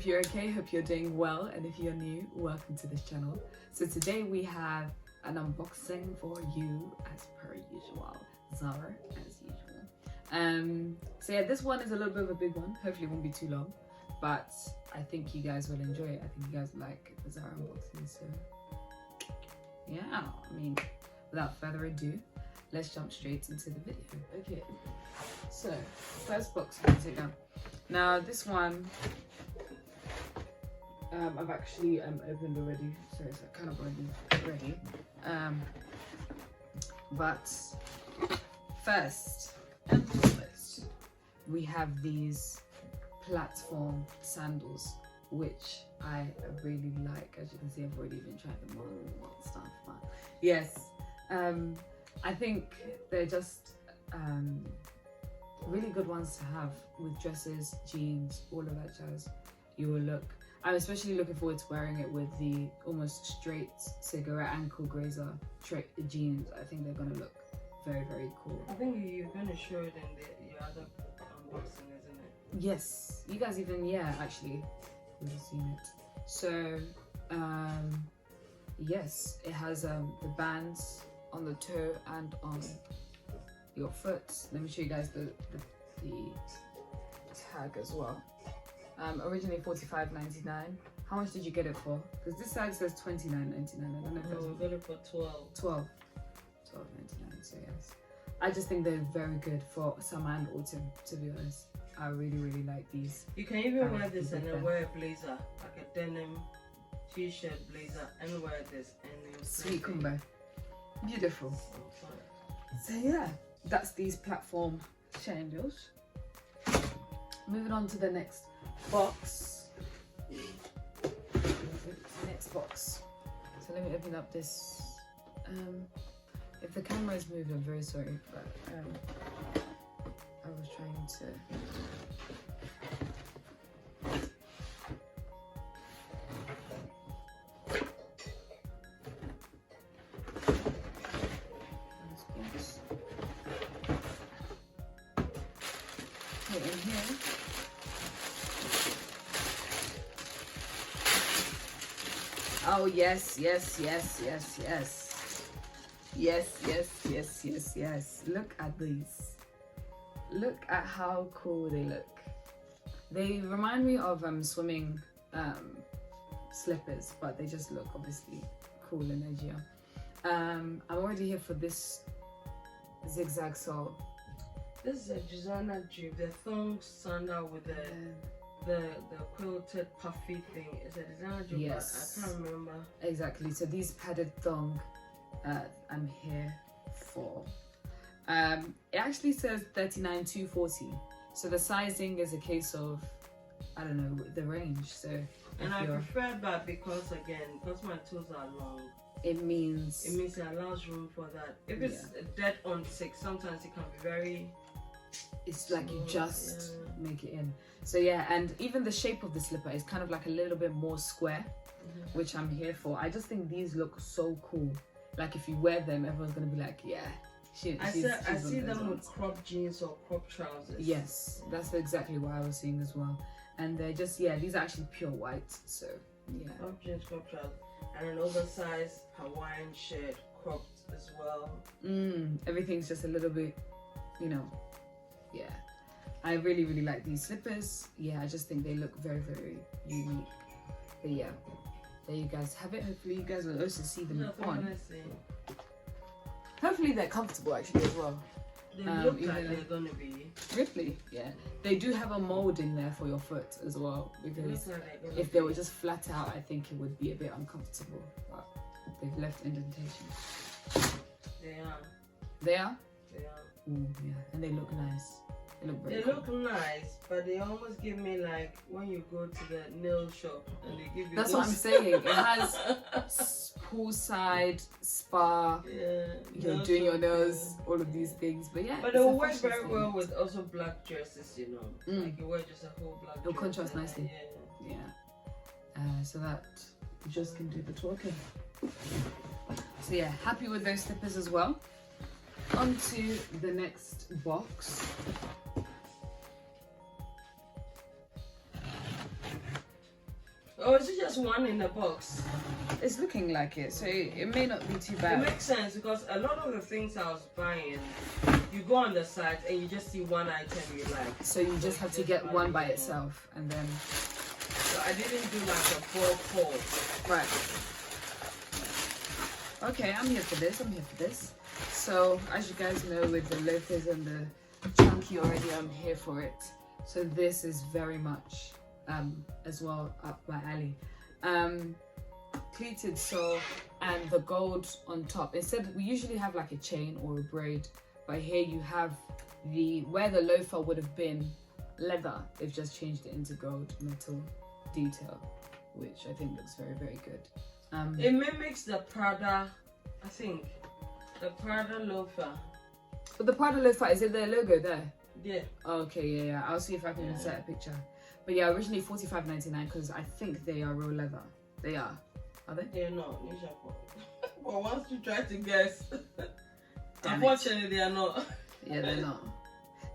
Hope you're okay, hope you're doing well, and if you're new, welcome to this channel. So today we have an unboxing for you as per usual. Zara as usual. So yeah, this one is a little bit of a big one. Hopefully it won't be too long, but I think you guys will enjoy it. I think you guys like the Zara unboxing, so yeah, I mean, without further ado, let's jump straight into the video. Okay, so first box I'm gonna take down. Now this one I've actually opened already, so it's kind of already ready. But first and foremost, we have these platform sandals, which I really like. As you can see, I've already even tried them on and stuff. But yes, I think they're just really good ones to have with dresses, jeans, all of that jazz. You will look. I'm especially looking forward to wearing it with the almost straight cigarette ankle grazer jeans. I think they're gonna look very, very cool. I think you're gonna show it in your other unboxing, isn't it? Yes, you guys even, yeah, actually, we've seen it. So, yes, it has the bands on the toe and on your foot. Let me show you guys the tag as well. Originally $45.99. How much did you get it for? Because this tag says $29.99. I don't know if that's. We got it for $12. $12.99. So yes, I just think they're very good for summer and autumn. To be honest, I really, really like these. You can even wear this and then wear a blazer, like a denim t-shirt blazer, and wear this and sweet combo. Beautiful. So yeah, that's these platform sandals. Moving on to the next box. Next box. So let me open up this. If the camera is moved, I'm very sorry, but I was trying to. Okay, in here. Oh yes, yes, yes, yes, yes. Yes, yes, yes, yes, yes. Look at these. Look at how cool they look. They remind me of swimming slippers, but they just look obviously cool and edgier. I'm already here for this zigzag sole. This is a designer drip, the thong sandal with the quilted puffy thing. It's a designer drip, yes. I can't remember. Exactly. So these padded thong, I'm here for. It actually says 39-240. So the sizing is a case of, I don't know, the range. So and I prefer that because my toes are long. It means it allows room for that. If it's dead on 6, sometimes it can be very. It's like you just make it in. So yeah, and even the shape of the slipper is kind of like a little bit more square, which I'm here for. I just think these look so cool. Like if you wear them, everyone's gonna be like, yeah. I see them with crop jeans or crop trousers. Yes, that's exactly what I was seeing as well. And they're just, yeah, these are actually pure white. So yeah. Crop jeans, crop trousers, and an oversized Hawaiian shirt, cropped as well. Everything's just a little bit, you know. Yeah, I really, really like these slippers. Yeah, I just think they look very, very unique. But yeah, there you guys have it. Hopefully you guys will also see them on. Hopefully they're comfortable actually as well. They look like they're gonna be. Really? Yeah. They do have a mold in there for your foot as well, because if they were just flat out, I think it would be a bit uncomfortable. But they've left indentations. They are. They are? They are. Ooh, yeah, and they look nice. They look very look nice, but they almost give me like when you go to the nail shop and they give you. That's what I'm saying. It has poolside, spa, you're doing your nails, all of these things. But yeah. But they'll work very well with also black dresses, you know. Like you wear just a whole black. It'll contrast nicely. Yeah. So that you just can do the talking. So yeah, happy with those slippers as well. On to the next box. Or is it just one in the box? It's looking like it, so it may not be too bad. It makes sense because a lot of the things I was buying, you go on the site and you just see one item you like. So you just have to get one by itself, and then. So I didn't do like a bulk haul. Right. Okay, I'm here for this. So as you guys know, with the loafers and the chunky already, I'm here for it. So this is very much as well up my alley. Pleated sole and the gold on top. Instead, we usually have like a chain or a braid, but here you have where the loafer would have been leather, they've just changed it into gold metal detail, which I think looks very, very good. It mimics the Prada, I think, the Prada loafer. But the Prada loafer, is it the logo there? Yeah. Okay, yeah. I'll see if I can insert a picture. But yeah, originally $45.99 because I think they are real leather. They are they? They're not, Nisha. But once you try to guess, Unfortunately, they are not. Yeah, they're not.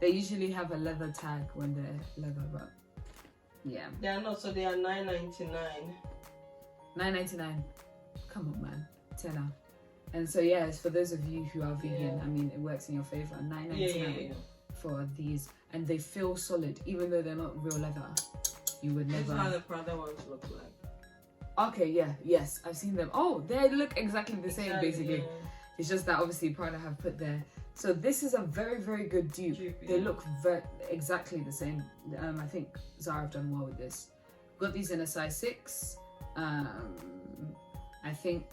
They usually have a leather tag when they're leather, but yeah. They are not, so they are $9.99. $9.99. Come on, man. Tenner. And so yeah, it's for those of you who are vegan. I mean, it works in your favor. $9.99 for these, and they feel solid, even though they're not real leather. You would never. That's how the Prada ones look like. Okay, yes, I've seen them. Oh, they look exactly the same, basically. Yeah. It's just that obviously Prada have put there. So this is a very, very good dupe. They look exactly the same. I think Zara have done well with this. Got these in a size 6. I think,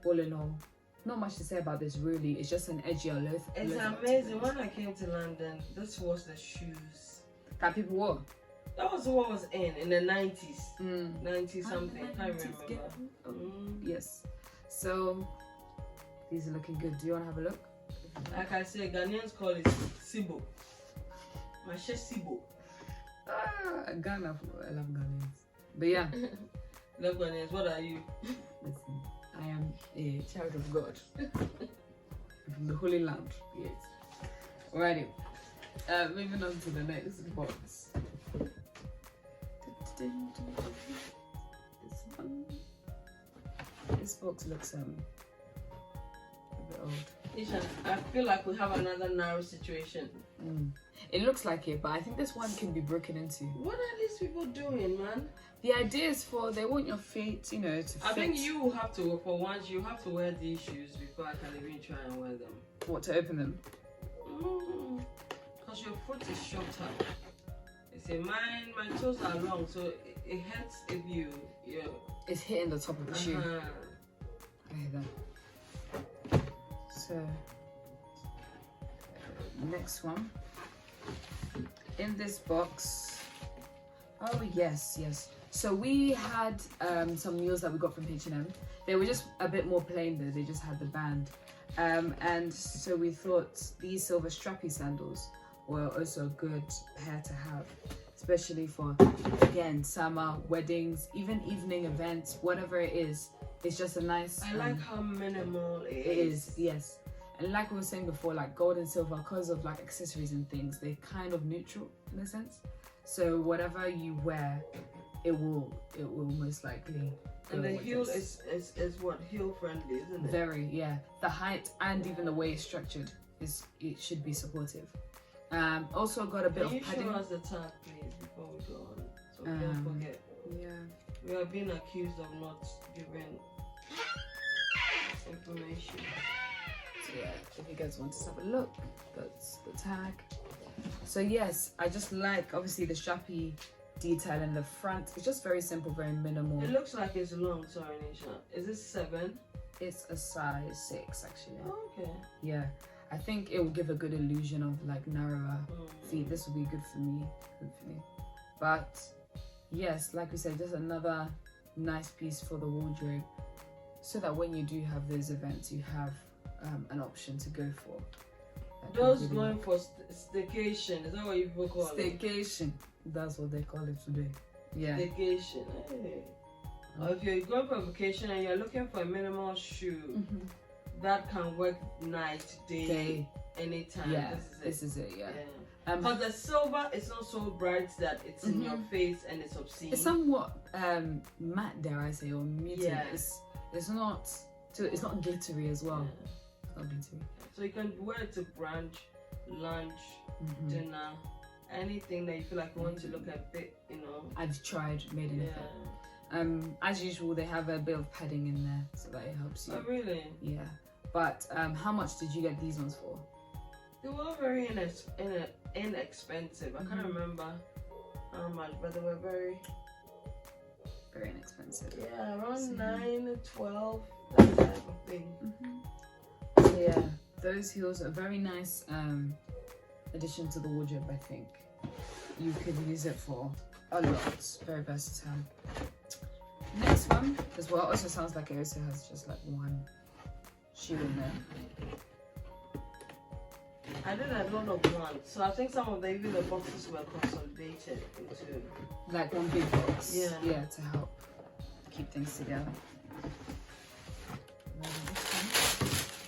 all in all, not much to say about this really. It's just an edgier loaf. It's amazing. When I came to London, this was the shoes that people wore. That was what was in the 90s. 90 something. I can't remember. Yes. So these are looking good. Do you want to have a look? Like I say, Ghanaians call it Sibo. My chef Sibo. Ghana, I love Ghanaians. But yeah. Love Ghanaians. What are you? Listen, I am a child of God. From the Holy Land. Yes. Alrighty. Moving on to the next box. This one. This box looks a bit old. Isha, I feel like we have another narrow situation. It looks like it, but I think this one can be broken into. What are these people doing, man? The idea is they want your feet, to fit. I think you have to, for once, you have to wear these shoes before I can even try and wear them. What, to open them? Because your foot is shorter. You see, my toes are long, so it hurts if it's hitting the top of the shoe. I hear that. So, next one. In this box. Oh, yes. So we had some mules that we got from H&M. They were just a bit more plain though. They just had the band. And so we thought these silver strappy sandals were also a good pair to have, especially for, again, summer, weddings, even evening events, whatever it is. It's just a nice... I like how minimal it is. Yes. And like we were saying before, like gold and silver, because of like accessories and things, they're kind of neutral in a sense. So whatever you wear, it will most likely go. And the heel is what, heel friendly, isn't it? Very, yeah. The height and even the way it's structured it should be supportive. Also got a bit of padding. Can you show us the tag, please, before we go on, so we don't forget? Yeah. We are being accused of not giving information. So yeah, if you guys want to have a look, that's the tag. So yes, I just like obviously the strappy detail in the front. It's just very simple, very minimal. It looks like it's long. Sorry, Nisha. Is this 7? It's a size 6 actually. Oh, okay. Yeah, I think it will give a good illusion of like narrower feet. This will be good for me, hopefully. But yes, like we said, just another nice piece for the wardrobe, so that when you do have those events, you have an option to go for. Those going for staycation, is that what you people call it? Staycation, that's what they call it today. Yeah. Staycation. Hey. Or if you're going for a vacation and you're looking for a minimal shoe that can work night, day, anytime. Yeah, this is it. Yeah. Because the silver is not so bright that it's in your face and it's obscene. It's somewhat matte, dare I say, or muted. Yeah. It's not glittery as well. Yeah. It's not glittery. So you can wear it to brunch, lunch, dinner, anything that you feel like you want to look a bit, I've tried made an effect. As usual, they have a bit of padding in there so that it helps you. Oh really? Yeah. But how much did you get these ones for? They were very inexpensive. I can't remember how much, but they were very inexpensive. Yeah, around 9, 12, that type of thing. So yeah, those heels are very nice addition to the wardrobe. I think you could use it for a lot. Very versatile. Next one as well. Also sounds like it also has just like one shoe in there. I did a lot of ones, so I think some of the boxes were consolidated into like one big box. Yeah, to help keep things together.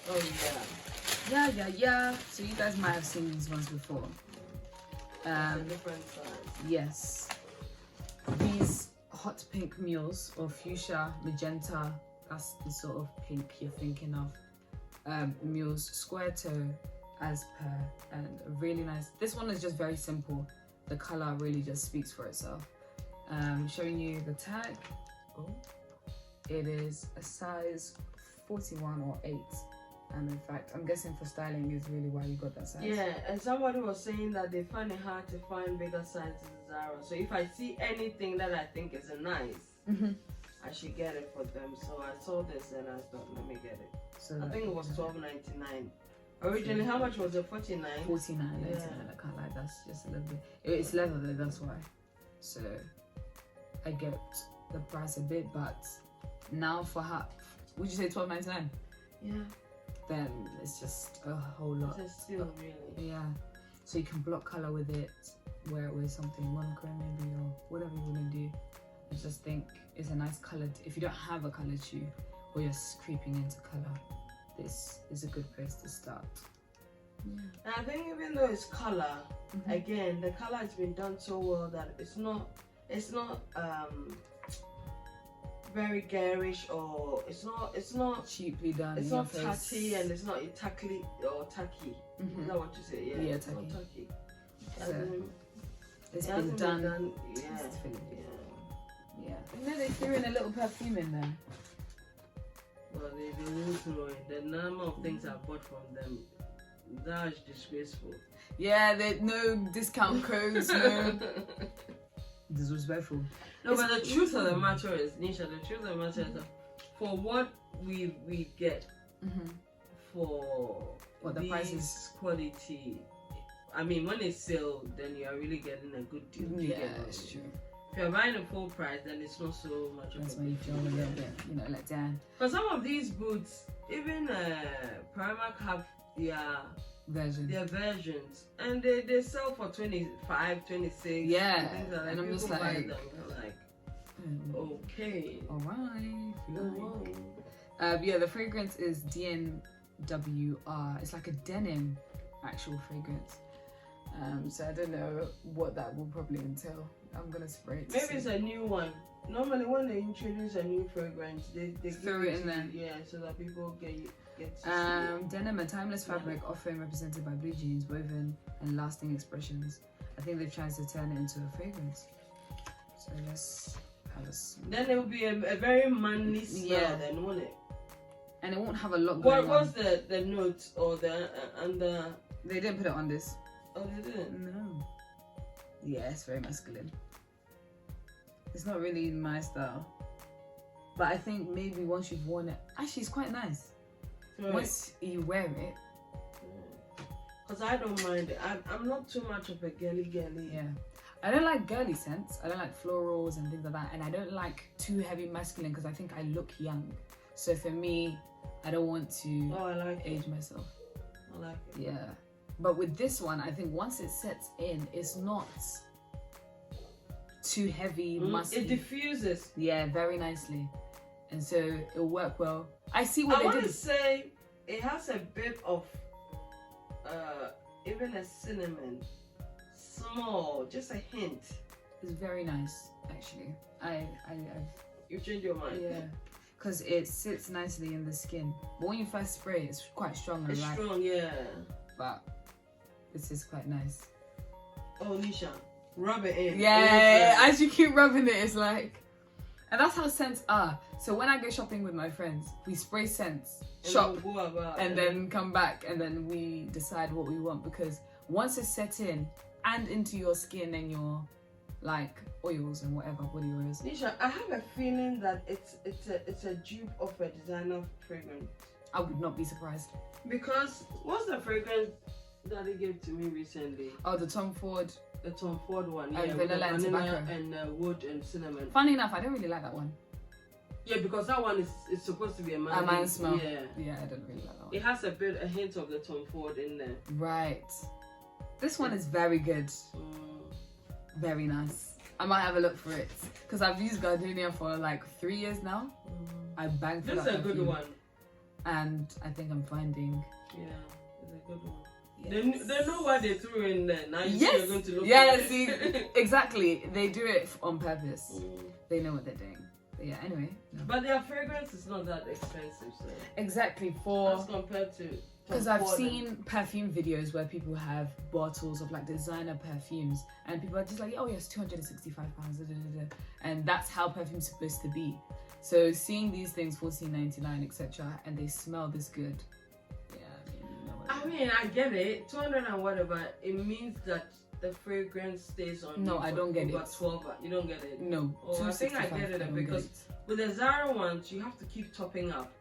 Oh yeah. So you guys might have seen these ones before. it's a different size. Yes, these hot pink mules or fuchsia magenta. That's the sort of pink you're thinking of. Mules, square toe as per, and really nice. This one is just very simple. The color really just speaks for itself. Showing you the tag. It is a size 41 or 8, and in fact I'm guessing for styling is really why you got that size. Yeah, and somebody was saying that they find it hard to find bigger sizes in Zara, so if I see anything that I think is nice, I should get it for them. So I saw this and I thought, let me get it. So I think it was $12.99. Originally, how much was it? $49. $49. I can't lie, that's just a little bit. It's leather though, that's why. So I get the price a bit, but now for half, would you say $12.99? Yeah. Then it's just a whole lot. It's a steal, really. Yeah. So you can block color with it, wear it with something monochrome maybe, or whatever you want to do. I just think it's a nice colored. If you don't have a colored shoe, or you're creeping into color, this is a good place to start. Yeah. And I think even though it's color, again, the color has been done so well that it's not very garish, or it's not cheaply done. It's not tacky, and it's not tacky or tacky. Is that what you say? Yeah, it's tacky. not tacky. It's been done. Yeah. And then they threw in a little perfume in there. Well, they won't throw in. The number of things I bought from them, that is disgraceful. Yeah, no discount codes, no. Disrespectful. No, but the truth of the matter is, Nisha, the truth of the matter is that for what we get for what the price is, quality, I mean, when it's sale, then you are really getting a good deal. Yeah, it's true. If you're buying a full price, then it's not so much of a That's when you feel a little bit, let down. But some of these boots, even Primark have their versions, and they sell for 25, 26. Yeah, and, like and I'm just like, okay, all right. Yeah, the fragrance is DNWR. It's like a denim actual fragrance. So I don't know what that will probably entail. I'm gonna spray it. Maybe it's a new one. Normally, when they introduce a new fragrance, they throw it in there. Yeah, so that people get to see it. Denim, a timeless fabric, often represented by blue jeans, woven and lasting expressions. I think they've tried to turn it into a fragrance. So let's have a smell. Then it will be a very manly smell, then, won't it? And it won't have a lot going on. What was the note or the They didn't put it on this. Oh, they didn't? No. Yeah, it's very masculine. It's not really my style. But I think maybe once you've worn it, actually it's quite nice. Right. Once you wear it. Because I don't mind it. I'm not too much of a girly. Yeah. I don't like girly scents. I don't like florals and things like that. And I don't like too heavy masculine because I think I look young. So for me, I don't want to age myself. I like it. Yeah. But with this one, I think once it sets in, it's not too heavy, musky. It diffuses. Yeah, very nicely. And so it'll work well. I see what they did. I want to say it has a bit of even a cinnamon small, just a hint. It's very nice, actually. I've You changed your mind. yeah, because it sits nicely in the skin. But when you first spray, it's quite strong and It's light. strong, yeah. But this is quite nice. Oh, Nisha, rub it in. Yeah, as you keep rubbing it, it's like, and that's how scents are. So when I go shopping with my friends, we spray scents, shop, We'll go about and then come back, and then we decide what we want, because once it's set in and into your skin and your like oils and whatever, body oils. Nisha, I have a feeling that it's a dupe of a designer fragrance. I would not be surprised. Because what's the fragrance that he gave to me recently? Oh, the Tom Ford. The Tom Ford one, And yeah, with the vanilla and tobacco. and wood and cinnamon. Funny enough, I don't really like that one. Yeah, because that one is supposed to be a man. A man smell. Yeah. Yeah, I don't really like that It one. has a hint of the Tom Ford in there. Right. This one is very good. Very nice. I might have a look for it. Because I've used Gardenia for like 3 years now. I banged for This is that a good perfume. one. And I think I'm finding... Yeah, it's a good one. Yes. They know what they threw in there. Now you Yes. are going to look Yeah, for it. see, exactly. They do it on purpose. They know what they're doing. But yeah, anyway. No. But their fragrance is not that expensive, so Exactly, for... as compared to Because I've seen perfume videos where people have bottles of like designer perfumes, and people are just like, oh yes, £265, da, da, da, da. And that's how perfume's supposed to be. So seeing these things $14.99, etc., and they smell this good, yeah, I mean, I get it. 200 and whatever. It means that the fragrance stays on. No, you I for don't get over it. 12. You don't get it. No, Oh, I think I $265, get it don't because get it. with the Zara ones, you have to keep topping up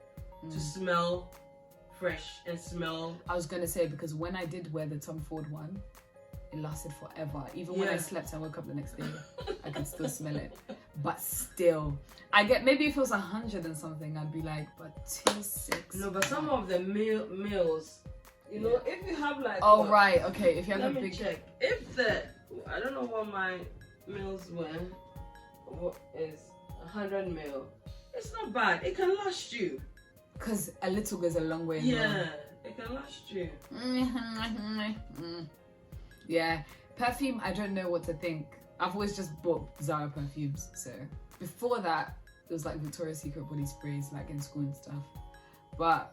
to smell fresh and smell. I was gonna say, because when I did wear the Tom Ford one, it lasted forever. Even when I slept and woke up the next day, I could still smell it. But still, I get, maybe if it was 100 and something, I'd be like, but 265. No, but some of the meals, you know, if you have like. Oh what? right, okay. If you have Let a me big check. If the, I don't know what my meals were. What is 100 mil? It's not bad. It can last you. Because a little goes a long way. Yeah, it can last you. Yeah, perfume, I don't know what to think. I've always just bought Zara perfumes. So before that, it was like Victoria's Secret body sprays, like in school and stuff. But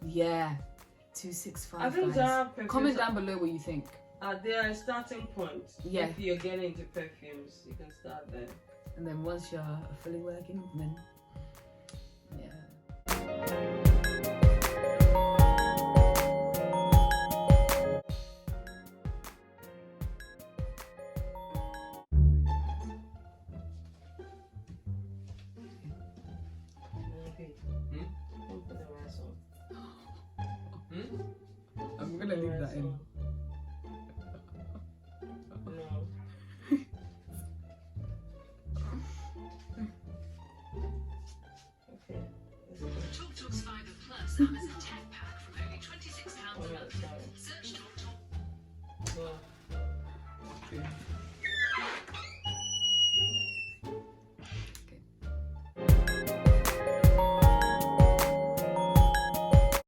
yeah, 265. I think guys. Zara perfumes. Comment down below what you think. They are a starting point. Yeah. If you're getting into perfumes, you can start there. And then once you're a fully working woman, yeah. Don't put the rice on. I'm gonna leave that in. No. Okay. Talk Talk's Fibre Plus Amazon 10 pack from only £26 a month. Search Talk Talk. No. Okay.